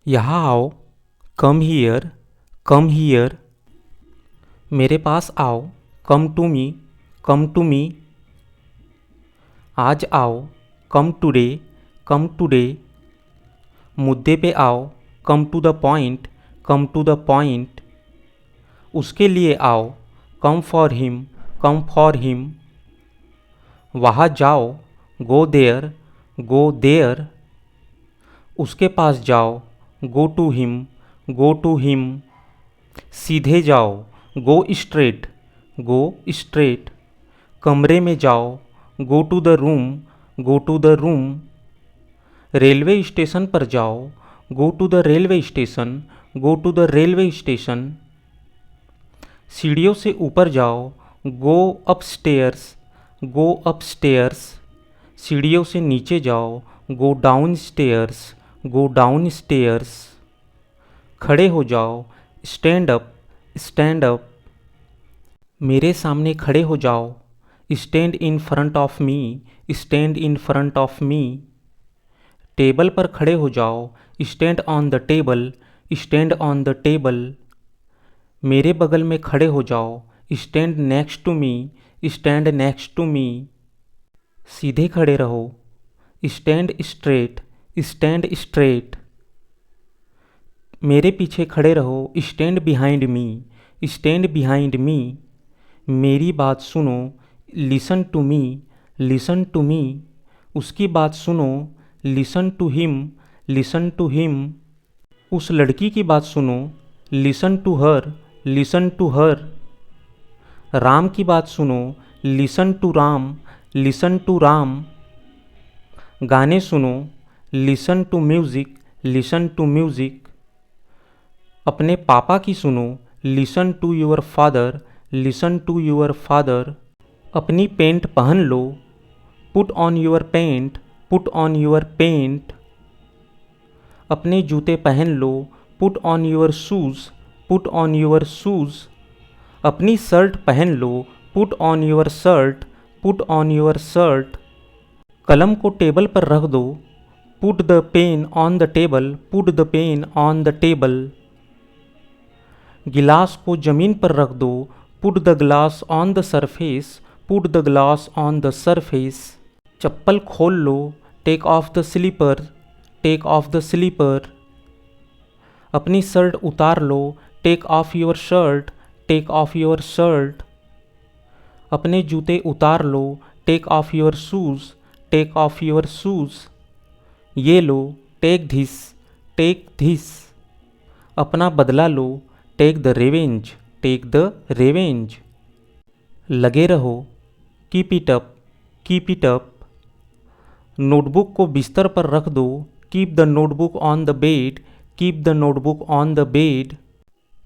यहाँ आओ, come here, come here. मेरे पास आओ, come to me, come to me. आज आओ, कम टुडे, कम टुडे। मुद्दे पे आओ, come to the point, come to the point. उसके लिए आओ, come for him, come for him. वहाँ जाओ, गो देयर, गो देयर। उसके पास जाओ, go to him, go to him. सीधे जाओ, गो स्ट्रेट, गो स्ट्रेट। कमरे में जाओ, go to the room, go to the room. Railway station पर जाओ, go to the railway station, go to the railway station. सीढ़ियों से ऊपर जाओ, go up stairs, go up stairs. सीढ़ियों से नीचे जाओ, go down stairs, go down stairs. खड़े हो जाओ, स्टैंड अप, स्टैंड अप। मेरे सामने खड़े हो जाओ, stand in front of me, stand in front of me. Table पर खड़े हो जाओ, stand on the table, stand on the table. मेरे बगल में खड़े हो जाओ, stand next to me, stand next to me. सीधे खड़े रहो, स्टैंड स्ट्रेट, स्टैंड स्ट्रेट। मेरे पीछे खड़े रहो, stand behind me, stand behind me. मेरी बात सुनो, listen to me, listen to me. उसकी बात सुनो, listen to him, listen to him. उस लड़की की बात सुनो, listen to her, listen to her. Ram की बात सुनो, listen to Ram, listen to Ram. गाने सुनो, listen to music, listen to music. अपने पापा की सुनो, listen to your father, listen to your father. अपनी पेंट पहन लो, put on your pant, put on your pant. अपने जूते पहन लो, put on your shoes, put on your shoes. अपनी शर्ट पहन लो, put on your shirt, put on your shirt. कलम को टेबल पर रख दो, put the pen on the table, put the pen on the table. गिलास को ज़मीन पर रख दो, put the glass on the surface, put the glass on the surface. चप्पल खोल लो, take off the slipper, take off the slipper. अपनी शर्ट उतार लो, take off your shirt, take off your shirt. अपने जूते उतार लो, take off your shoes, take off your shoes. ये लो, टेक धिस, टेक धिस। अपना बदला लो, take the revenge, take the revenge. लगे रहो, keep it up, keep it up. Notebook को बिस्तर पर रख दो, keep the notebook on the bed, keep the notebook on the bed.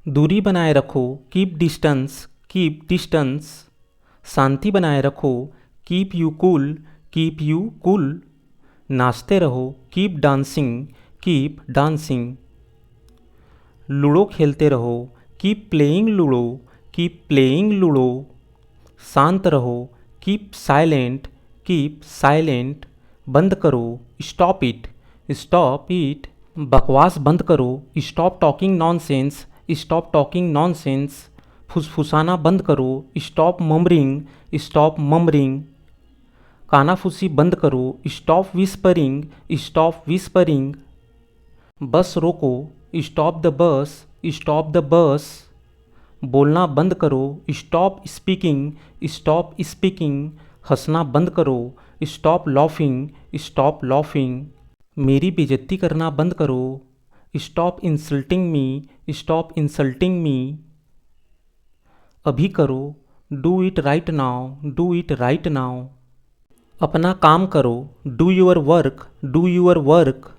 दूरी बनाए रखो, कीप डिस्टेंस, कीप डिस्टेंस। शांति बनाए रखो, keep you cool, keep you cool. नाचते रहो, keep dancing, keep dancing. Ludo खेलते रहो, keep playing ludo, keep playing ludo. शांत रहो, कीप साइलेंट, कीप साइलेंट। बंद करो, स्टॉप इट, स्टॉप इट। बकवास बंद करो, stop talking nonsense, stop talking nonsense. फुसफुसाना बंद करो, स्टॉप ममरिंग, स्टॉप ममरिंग। कानाफूसी बंद करो, स्टॉप विस्परिंग, स्टॉप विस्परिंग। बस रोको, stop the bus, stop the bus. बोलना बंद करो, स्टॉप स्पीकिंग, स्टॉप स्पीकिंग। हंसना बंद करो, स्टॉप लॉफिंग, स्टॉप लॉफिंग। मेरी बेइज्जती करना बंद करो, stop insulting me, stop insulting me. अभी करो, do it right now, do it right now. अपना काम करो, do your work, do your work.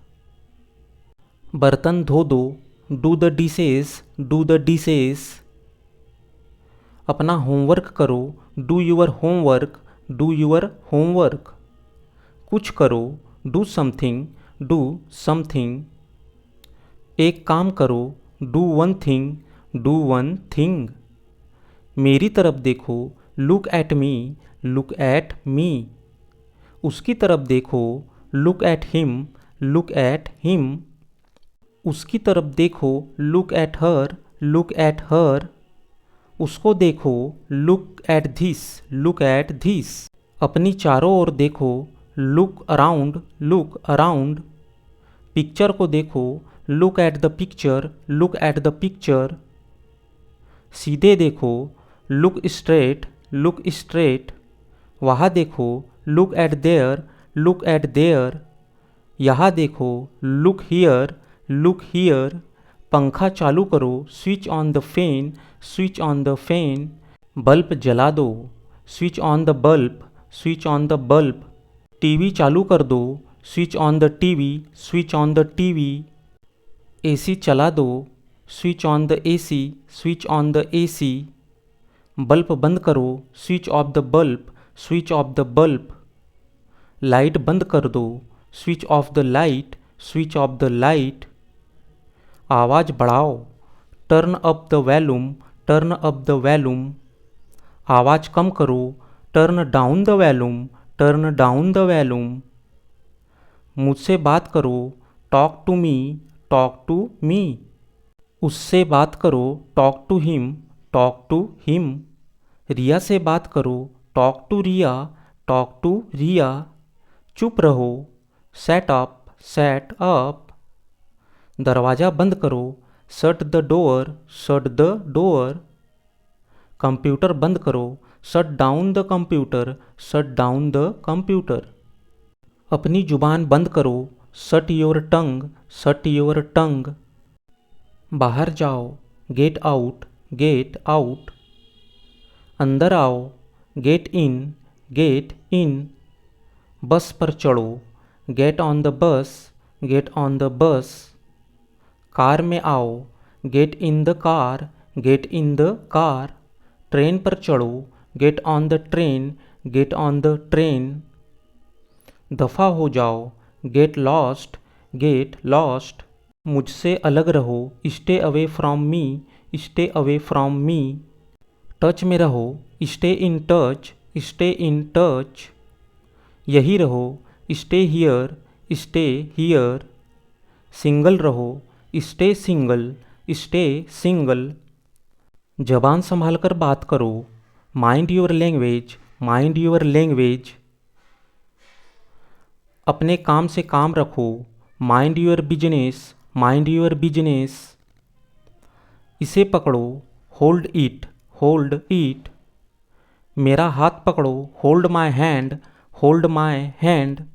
बर्तन धो दो, do the dishes, do the dishes. अपना होमवर्क करो, do your homework, do your homework. कुछ करो, डू समथिंग, डू समथिंग। एक काम करो, do one thing, do one thing. मेरी तरफ देखो, look at me, look at me. उसकी तरफ देखो, look at him, look at him. उसकी तरफ देखो, look at her, look at her. उसको देखो, look at this, look at this. अपनी चारों ओर देखो, look around, look around. Picture को देखो, look at the picture, look at the picture. सीधे देखो, लुक स्ट्रेट, लुक स्ट्रेट। वहाँ देखो, look at there, look at there. यहाँ देखो, लुक हियर, लुक हियर। पंखा चालू करो, switch on the fan, switch on the fan. Bulb जला दो, switch on the bulb, switch on the bulb. TV चालू कर दो, switch on the TV, switch on the TV. AC चला दो, switch on the AC, switch on the AC. Bulb बंद करो, switch off the bulb, switch off the bulb. Light बंद कर दो, switch off the light, switch off the light. आवाज़ बढ़ाओ, turn up the volume, turn up the volume. आवाज़ कम करो, turn down the volume, turn down the volume. मुझसे बात करो, talk to me, talk to me. उससे बात करो, talk to him, talk to him. Riya से बात करो, talk to Riya, talk to Riya. चुप रहो, सेट अप, सेट अप। दरवाज़ा बंद करो, shut the door, shut the door. Computer बंद करो, shut down the computer, shut down the computer. अपनी जुबान बंद करो, shut your tongue, shut your tongue. बाहर जाओ, गेट आउट, गेट आउट। अंदर आओ, गेट इन, गेट इन। बस पर चढ़ो, get on the bus, get on the bus. Car में आओ, get in the car, get in the car. Train पर चढ़ो, get on the train, get on the train. दफ़ा हो जाओ, गेट लॉस्ट, गेट लॉस्ट। मुझसे अलग रहो, stay away from me, stay away from me. Touch में रहो, stay in touch, stay in touch. यही रहो, stay here, stay here. Single रहो, स्टे सिंगल, स्टे सिंगल। जबान संभाल कर बात करो, mind your language, mind your language. अपने काम से काम रखो, mind your business, mind your business. इसे पकड़ो, होल्ड इट, होल्ड इट। मेरा हाथ पकड़ो, hold my hand, hold my hand.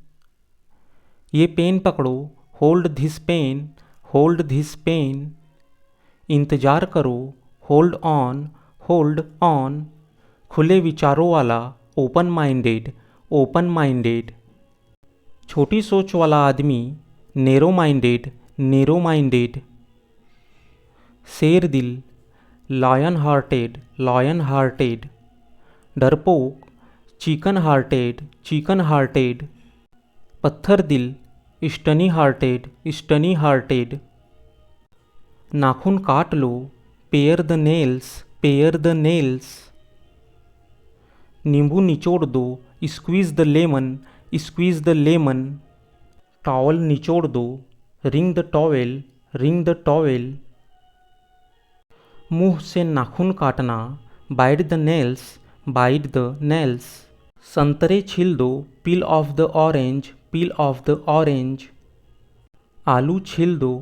ये पेन पकड़ो, hold this pen, hold this pen. इंतज़ार करो, होल्ड ऑन, होल्ड ऑन। खुले विचारों वाला, ओपन माइंडेड, ओपन माइंडेड। छोटी सोच वाला आदमी, नैरो माइंडेड, नैरो माइंडेड। शेर दिल, लॉयन हार्टेड, लॉयन हार्टेड। डरपोक, चिकन हार्टेड, चिकन हार्टेड। पत्थर दिल, स्टनी हार्टेड, स्टनी हार्टेड। नाखून काट लो, pare the nails, pare the nails. नींबू निचोड़ दो, squeeze the lemon, squeeze the lemon. Towel निचोड़ दो, wring the towel, wring the towel. मुंह से नाखून काटना, bite the nails, bite the nails. संतरे छील दो, peel off the orange, peel off the orange. आलू छील दो,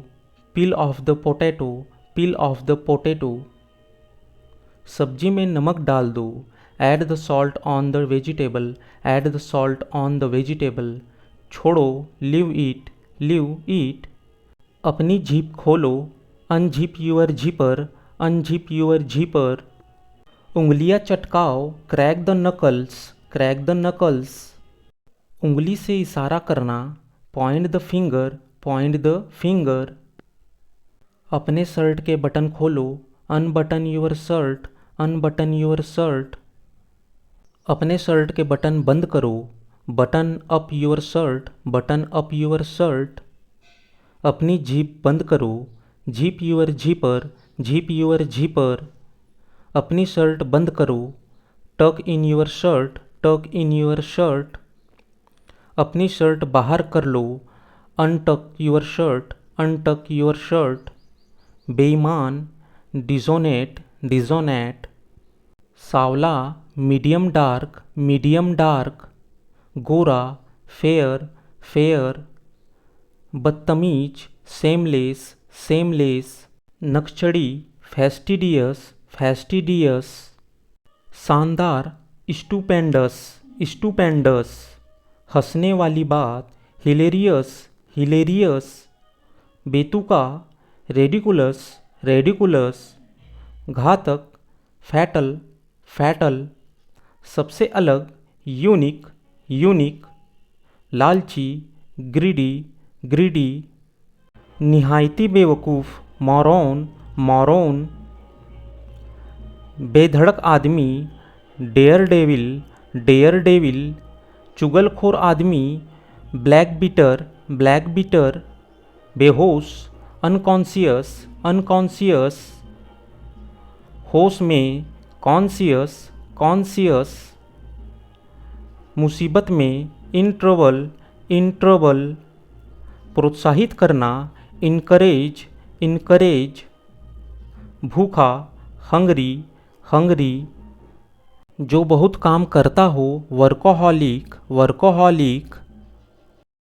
peel off the potato, peel off the potato. सब्जी में नमक डाल दो, add the salt on the vegetable, add the salt on the vegetable. छोड़ो, लिव इट, लिव इट। अपनी जीप खोलो, unzip your zipper, unzip your zipper. उंगलियां चटकाओ, crack the knuckles, crack the knuckles. उंगली से इशारा करना, point the finger, point the finger. अपने शर्ट के बटन खोलो, unbutton your shirt, unbutton your shirt. अपने शर्ट के बटन बंद करो, button up your shirt, button up your shirt. अपनी जीप बंद करो, zip your zipper, zip your zipper. अपनी शर्ट बंद करो, tuck in your shirt, tuck in your shirt. अपनी शर्ट बाहर कर लो, untuck your shirt, untuck your shirt, बेईमान, डिजोनेट, सावला, मीडियम डार्क, गोरा, फेयर, बदतमीज, सेमलेस, नक्सचड़ी, फैस्टिडियस, शानदार, स्टूपेंडस, हंसने वाली बात, हिलेरियस, बेतुका, रेडिकुलस, घातक, फैटल, सबसे अलग, यूनिक, लालची, ग्रीडी, निहायती बेवकूफ़, मॉरोन, बेधड़क आदमी, डेयर डेविल, चुगलखोर आदमी, ब्लैक बीटर, बेहोश, अनकॉन्सियस, होश में, कॉन्सियस, मुसीबत में, इन ट्रबल, प्रोत्साहित करना, इनकरेज, भूखा, हंगरी, जो बहुत काम करता हो, वर्कोहॉलिक,